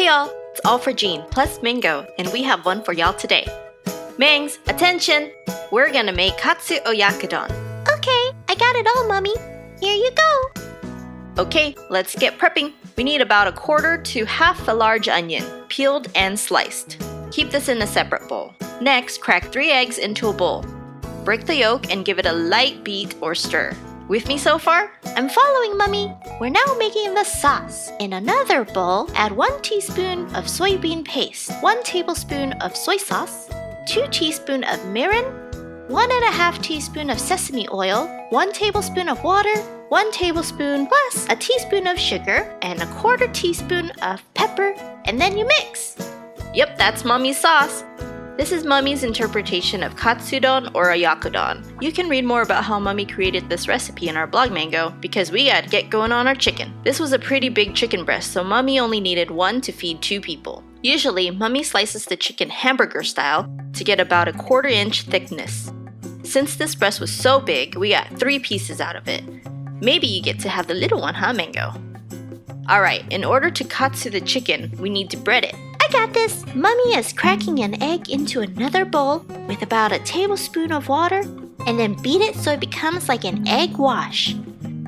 Hey y'all, it's all for Jean plus Mango, and we have one for y'all today. Mangs, attention! We're gonna make Katsu-Okyako-Don. Okay, I got it all, Mommy. Here you go. Okay, let's get prepping. We need about 1/4 to half a large onion, peeled and sliced. Keep this in a separate bowl. Next, crack 3 eggs into a bowl. Break the yolk and give it a light beat or stir. With me so far? I'm following, Mommy. We're now making the sauce. In another bowl, add 1 teaspoon of soybean paste, 1 tablespoon of soy sauce, 2 teaspoons of mirin, 1½ teaspoon of sesame oil, 1 tablespoon of water, 1 tablespoon plus a teaspoon of sugar, and 1/4 teaspoon of pepper, and then you mix. Yep, that's Mommy's sauce. This is Mommy's interpretation of Katsu-Don or Okyako-Don. You can read more about how Mommy created this recipe in our blog, Mango, because we gotta get going on our chicken. This was a pretty big chicken breast, so Mommy only needed 1 to feed 2 people. Usually, Mommy slices the chicken hamburger style to get about 1/4 inch thickness. Since this breast was so big, we got 3 pieces out of it. Maybe you get to have the little one, huh, Mango? Alright, in order to katsu the chicken, we need to bread it. I got this! Mommy is cracking an egg into another bowl with about a tablespoon of water and then beat it so it becomes like an egg wash.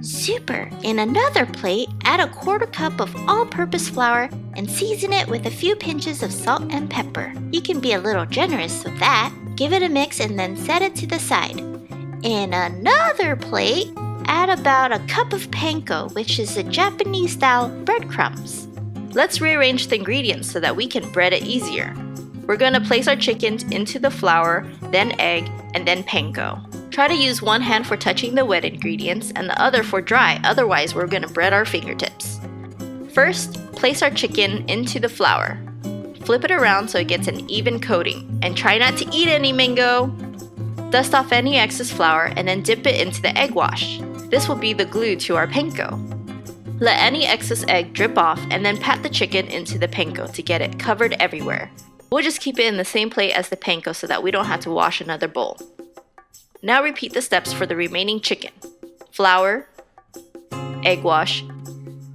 Super! In another plate, add 1/4 cup of all-purpose flour and season it with a few pinches of salt and pepper. You can be a little generous with that. Give it a mix and then set it to the side. In another plate, add about a cup of panko, which is a Japanese-style breadcrumbs. Let's rearrange the ingredients so that we can bread it easier. We're going to place our chicken into the flour, then egg, and then panko. Try to use one hand for touching the wet ingredients and the other for dry, otherwise we're going to bread our fingertips. First, place our chicken into the flour. Flip it around so it gets an even coating, and try not to eat any, Mango! Dust off any excess flour and then dip it into the egg wash. This will be the glue to our panko. Let any excess egg drip off and then pat the chicken into the panko to get it covered everywhere. We'll just keep it in the same plate as the panko so that we don't have to wash another bowl. Now repeat the steps for the remaining chicken. Flour, egg wash,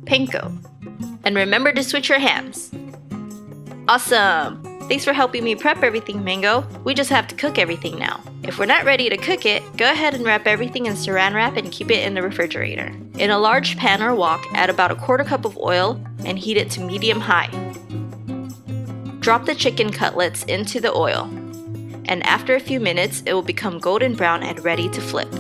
panko. And remember to switch your hands. Awesome! Thanks for helping me prep everything, Mango. We just have to cook everything now. If we're not ready to cook it, go ahead and wrap everything in saran wrap and keep it in the refrigerator. In a large pan or wok, add about 1/4 cup of oil and heat it to medium-high. Drop the chicken cutlets into the oil, and after a few minutes, it will become golden brown and ready to flip.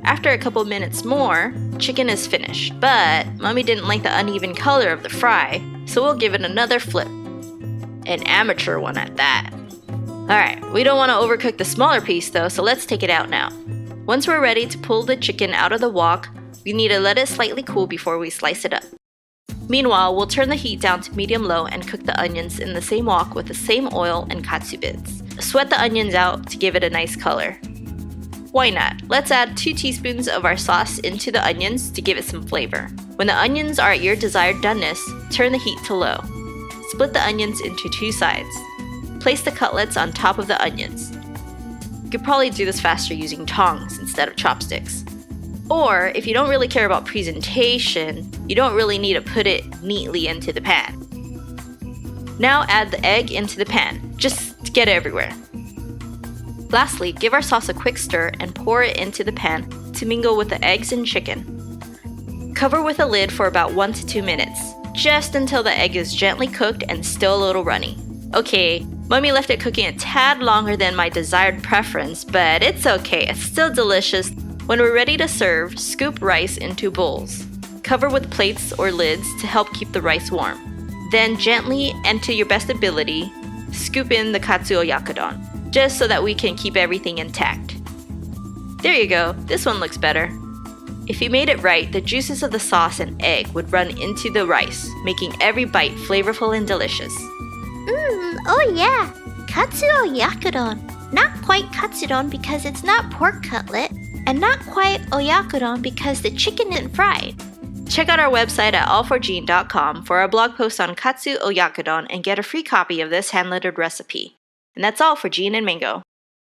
After a couple minutes more, chicken is finished, but Mommy didn't like the uneven color of the fry, so we'll give it another flip. An amateur one at that. Alright, we don't want to overcook the smaller piece though, so let's take it out now. Once we're ready to pull the chicken out of the wok, we need to let it slightly cool before we slice it up. Meanwhile, we'll turn the heat down to medium-low and cook the onions in the same wok with the same oil and katsu bits. Sweat the onions out to give it a nice color. Why not? Let's add 2 teaspoons of our sauce into the onions to give it some flavor. When the onions are at your desired doneness, turn the heat to low. Split the onions into 2 sides. Place the cutlets on top of the onions. You could probably do this faster using tongs instead of chopsticks. Or, if you don't really care about presentation, you don't really need to put it neatly into the pan. Now add the egg into the pan, just to get it everywhere. Lastly, give our sauce a quick stir and pour it into the pan to mingle with the eggs and chicken. Cover with a lid for about 1 to 2 minutes, just until the egg is gently cooked and still a little runny. Okay, Mommy left it cooking a tad longer than my desired preference, but it's okay, it's still delicious. When we're ready to serve, scoop rice into bowls. Cover with plates or lids to help keep the rice warm. Then gently and to your best ability, scoop in the Katsu-Okyako-Don, just so that we can keep everything intact. There you go, this one looks better. If you made it right, the juices of the sauce and egg would run into the rice, making every bite flavorful and delicious. Oh yeah! Katsu-Okyako-Don. Not quite Katsudon because it's not pork cutlet, and not quite Oyakodon because the chicken isn't fried. Check out our website at a4J.com for our blog post on Katsu-Okyako-Don and get a free copy of this hand-lettered recipe. And that's all for Jean and Mango.